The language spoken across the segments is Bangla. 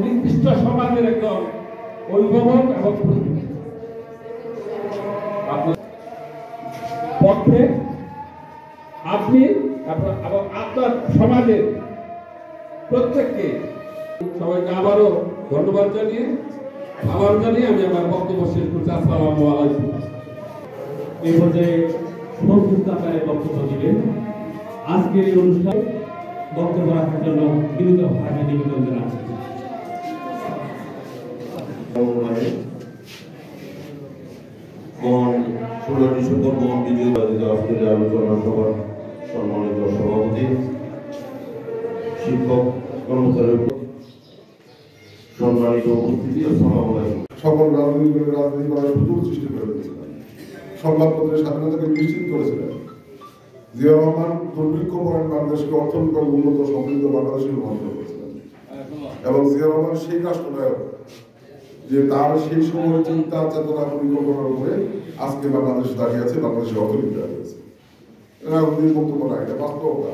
নির্দিষ্ট সমাজের একজন অভিভাবক এবং পক্ষে আপনি এবং আপনার সমাজের প্রত্যেককে সবাইকে আবারও ধন্যবাদ জানিয়ে আমি আমার বক্তব্য শেষ করছি। আসসালামু আলাইকুম। এই পর্যায়ে সংক্ষিপ্ত আকারে বক্তব্য দিবেন। আজকের এই অনুষ্ঠানে বক্তব্য রাখার জন্য বিনীতভাবে নিবেদন জানাচ্ছি। আলোচনা সভার সম্মানিত সভাপতি, শিক্ষক কর্মচারী, সম্মানিত উপস্থিতি, সকল রাজনৈতিক রাজনীতি করার সুযোগ সৃষ্টি করে দিয়েছিলেন। সংবাদপত্রের স্বাধীনতাকে নিশ্চিত করেছিলেন। জিয়া রহমান দুর্ভিক্ষ পয়েন্ট বাংলাদেশকে অর্থনৈতিক উন্নত সমৃদ্ধ বাংলাদেশে রূপান্তর করেছিলেন এবং জিয়া রহমান সেই রাষ্ট্রনায়ক যে তার সেই সময়ের চিন্তা চেতনা পরিকল্পনার উপরে আজকে বাংলাদেশ দাঁড়িয়ে আছে, বাংলাদেশের অর্থনীতি দাঁড়িয়ে আছে। এরা ওদের বক্তব্য না, এটা বাস্তবতা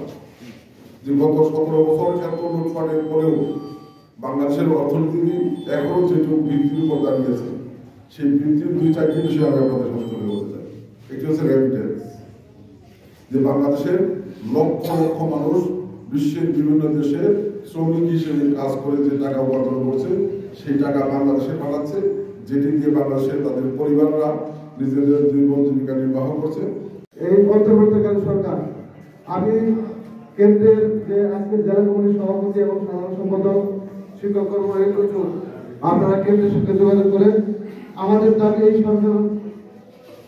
যে গত 17 বছর এত লুটপাটের পরেও বাংলাদেশের অর্থনীতি এখনো যেটুকু বৃদ্ধির উপর দাঁড়িয়েছে, সেই বৃদ্ধির 2-4টি বিষয় আমি আপনাদের সাথে তুলে ধরতে চাই। একটি হচ্ছে রেমিটেন্স, যে বাংলাদেশের লক্ষ লক্ষ মানুষ বিশ্বের বিভিন্ন দেশে শ্রমিক হিসেবে কাজ করে যে টাকা উপার্জন করছে, সেই টাকা বাংলাদেশে পাঠাচ্ছে, যেটি দিয়ে বাংলাদেশের তাদের পরিবাররা নিজেদের জীবন জীবিকা নির্বাহ করছে। এই অন্তর্বর্তীকালীন সরকার, আমি কেন্দ্রের যে আজকে জেলা কমিটির সভাপতি এবং সাধারণ সম্পাদক শিক্ষক কর্মচারী প্রচুর, আপনারা কেন্দ্রের সাথে যোগাযোগ করে আমাদের দাবি এই সরকার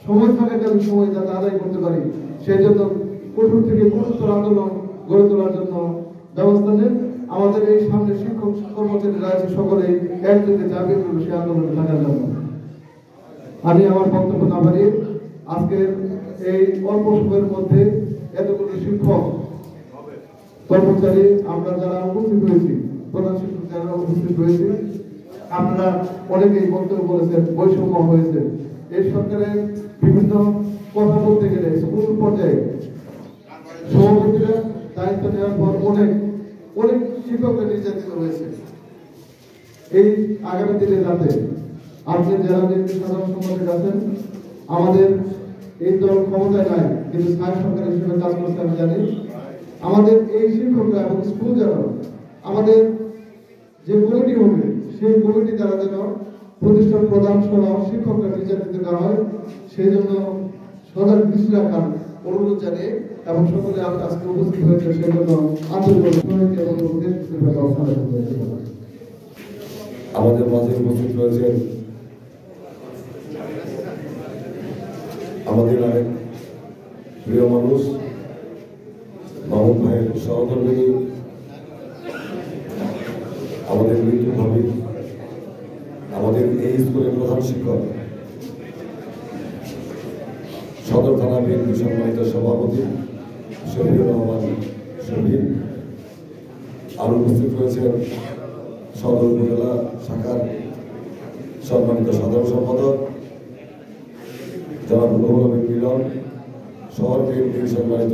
সময় থাকাকালীন সময় যাতে আদায় করতে পারি, সেই জন্য কঠোর থেকে কঠোর আন্দোলন গড়ে তোলার জন্য ব্যবস্থা নেন। আমাদের এই সামনে শিক্ষক কর্মচারীরা আছে, সকলেই একযোগে দাবি করবে সেই আন্দোলনে থাকার জন্য। আমি আমার বক্তব্য না বাড়িয়ে আজকের এই অল্প সময়ের মধ্যে এতগুলো শিক্ষক কর্মচারী আমরা যারা উপস্থিত হয়েছি, প্রধান শিক্ষক যারা উপস্থিত হয়েছি, আপনারা অনেকেই বক্তব্য বলেছেন বৈষম্য হয়েছে। এই সরকারের বিভিন্ন কথা বলতে গেলে স্কুল পর্যায়ে সভাপতিরা দায়িত্ব নেওয়ার পর অনেক শিক্ষকরা নির্যাতিত হয়েছে। এই আগামী দিনে যাতে আপনি যারা সাধারণ সম্পাদক আছেন, আমাদের এই দল ক্ষমতায় নাই কিন্তু স্থায়ী সরকার হিসেবে কাজ করতে আমি জানি, আমাদের এই শিক্ষকরা এবং স্কুল যারা আমাদের যে কমিটি হবে, সেই কমিটি দ্বারা যেন প্রতিষ্ঠান প্রধান সহ শিক্ষকরা নির্যাতিত করা হয়, সেই জন্য সদর দৃষ্টি রাখার অনুরোধ জানিয়ে এবং সকলে আজকে উপস্থিত হয়েছে সেই জন্য আন্তরিক এবং আমাদের মাঝে উপস্থিত রয়েছেন আমাদের অনেক প্রিয় মানুষ, মাহমুদ ভাইয়ের সহকর্মী, আমাদের মৃত্যু ভাবি, আমাদের এই স্কুলের প্রধান শিক্ষক, সদর থানা বিএনপি সম্মানিত সভাপতি শফিউর রহমান শফিক, আরো উপস্থিত রয়েছেন সদর উপজেলা শাখার সম্মানিত সাধারণ সম্পাদক জনাব রুহুল মিলন, শহর বিএনপির সম্মানিত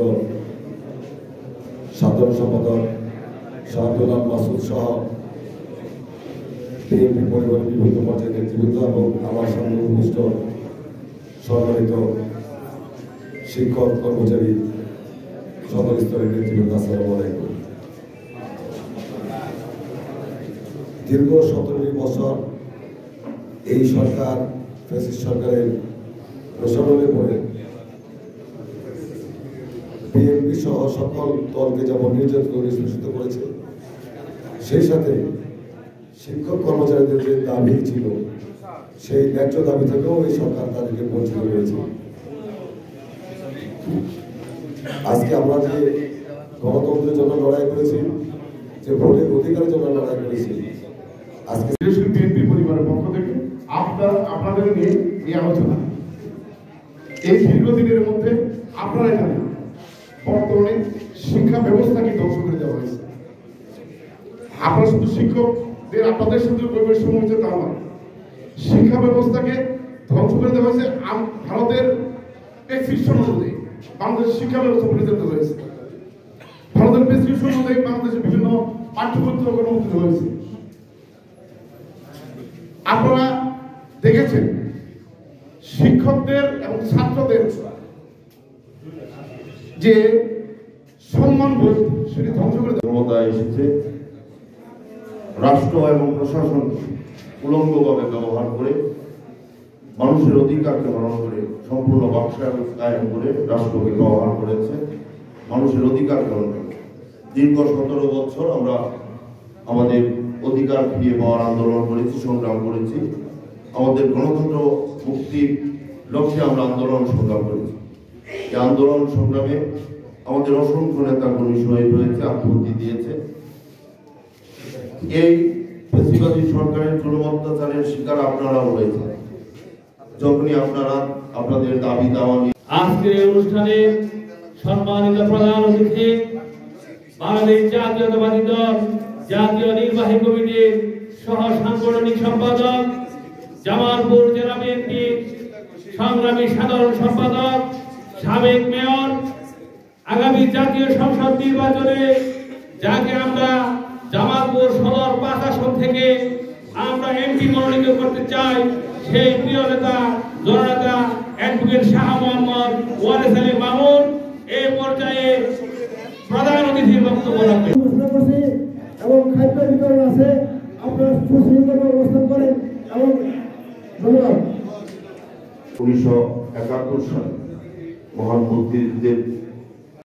সাধারণ সম্পাদক শাহদুল মাসুদ সহ বিএনপি পরিবারের বিভিন্ন পর্যায়ের নেতৃবৃন্দ এবং আমার সামনে উপস্থিত সম্মানিত শিক্ষক কর্মচারী সকল স্তরের নেতৃবৃন্দ, আসসালামু আলাইকুম। দীর্ঘ 17 বছর এই সরকার ফ্যাসিস্ট সরকারের প্রশাসনের পরে বিএনপি সহ সকল দলকে যেমন নির্যাতিত নিষ্পেষিত করেছে, সেই সাথে শিক্ষক কর্মচারীদের যে দাবি ছিল, সেই ন্যায্য দাবি থেকেও এই সরকার তাদেরকে বঞ্চিত করেছে। আজকে আমরা যে গণতন্ত্রের জন্য লড়াই করেছি, যে ভোটের অধিকারের জন্য লড়াই করেছি, আজকে বিএনপি পরিবারের পক্ষ থেকে আপনাদের নিয়ে এই আলোচনা, এই দীর্ঘদিনের মধ্যে আপনারা এখানে বর্তমানে শিক্ষা ব্যবস্থাকে ধ্বংস করে দেওয়া হয়েছে। আপনারা শুধু শিক্ষকদের আপনাদের সাথে বৈষম্য হচ্ছে তা নয়, শিক্ষা ব্যবস্থাকে ধ্বংস করে দেওয়া হয়েছে। ভারতের প্রেসক্রিপশন অনুযায়ী বাংলাদেশের শিক্ষা ব্যবস্থা পরিচালিত হয়েছে। ভারতের প্রেসক্রিপশন অনুযায়ী বাংলাদেশের বিভিন্ন পাঠ্যপুস্তক অনুমোদিত হয়েছে। আপনারা দেখেছেন শিক্ষকদের এবং ছাত্রদের যে সম্মানবোধ সেটি ধ্বংস করে ক্ষমতায় এসেছে রাষ্ট্র এবং প্রশাসন উলঙ্গভাবে ব্যবহার করে মানুষের অধিকারকে হরণ করে সম্পূর্ণ বাকশাল কায়েম করে রাষ্ট্রকে ব্যবহার করেছে মানুষের অধিকার হরণ করে। দীর্ঘ 17 বছর আমরা আমাদের অধিকার ফিরিয়ে পাওয়ার আন্দোলন করেছি, সংগ্রাম করেছি। আমাদের গণতন্ত্র মুক্তির লক্ষ্যে আমরা আন্দোলন সংগ্রাম করেছি। এই আন্দোলন সংগ্রামে আমাদের অসংখ্য নেতা কর্মী শহীদ হয়েছে, আত্মহত্যা দিয়েছে। এই ফ্যাসিবাদী সরকারের জুলুম অত্যাচারের শিকার আপনারাও হয়েছে। যখনই আপনারা আপনাদের দাবি দাওয়া নিয়ে আজকের এই অনুষ্ঠানে সম্মানিত প্রধান অতিথি বাংলাদেশ জাতীয়তাবাদী দল জাতীয় নির্বাহী কমিটির সহ সাংগঠনিক সম্পাদক, জামালপুর জেলা বিএনপির সংগ্রামী সাধারণ সম্পাদক, সাবেক মেয়র, আগামী জাতীয় সংসদ নির্বাচনে যাকে আমরা জামালপুর সদর 5 আসন থেকে আমরা এমপি মনোনীত করতে চাই, সেই প্রিয় নেতা জননেতা অ্যাডভোকেট শাহ মোহাম্মদ ওয়ারেস আলী মামুন এই পর্যায়ে প্রধান অতিথির বক্তব্য রাখবেন। এবং খাদ্য বিতরণ আছে, আপনারা সুশৃঙ্খল অবস্থান করেন এবং ধন্যবাদ। 1971 সালে মহান মুক্তিযুদ্ধের